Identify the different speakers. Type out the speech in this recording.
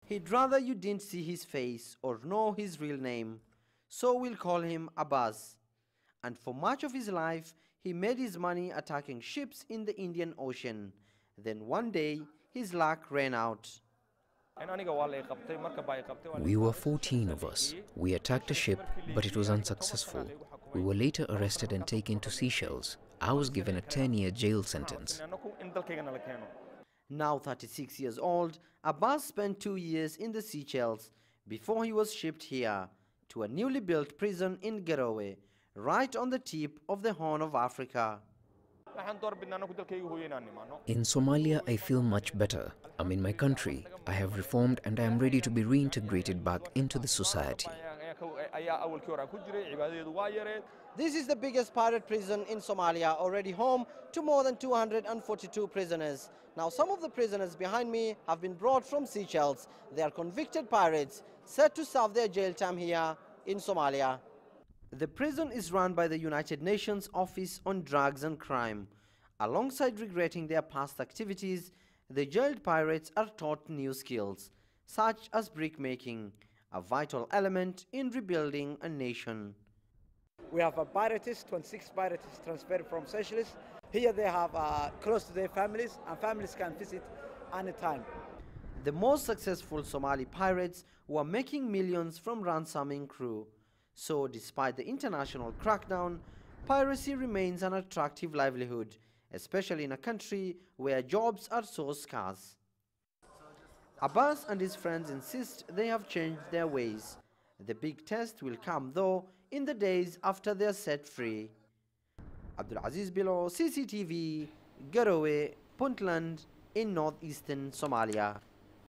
Speaker 1: He'd rather you didn't see his face or know his real name, so we'll call him Abbas. And for much of his life, he made his money attacking ships in the Indian Ocean. Then one day, his luck ran out.
Speaker 2: We were 14 of us. We attacked a ship, but it was unsuccessful. We were later arrested and taken to Seychelles. I was given a 10-year jail sentence.
Speaker 1: Now 36 years old, Abbas spent 2 years in the Seychelles before he was shipped here to a newly built prison in Garowe, right on the tip of the Horn of Africa.
Speaker 2: In Somalia, I feel much better. I'm in my country. I have reformed and I am ready to be reintegrated back into the society.
Speaker 1: This is the biggest pirate prison in Somalia, already home to more than 242 prisoners. Now, some of the prisoners behind me have been brought from Seychelles. They are convicted pirates set to serve their jail time here in Somalia. The prison is run by the United Nations Office on Drugs and Crime. Alongside regretting their past activities, the jailed pirates are taught new skills, such as brickmaking, a vital element in rebuilding a nation.
Speaker 3: We have a pirates, 26 pirates transferred from Seychelles. Here they have close to their families, and families can visit anytime.
Speaker 1: The most successful Somali pirates were making millions from ransoming crew. So despite the international crackdown, piracy remains an attractive livelihood, especially in a country where jobs are so scarce. Abbas and his friends insist they have changed their ways. The big test will come, though, in the days after they are set free. Abdulaziz Bilo, CCTV, Garowe, Puntland, in northeastern Somalia.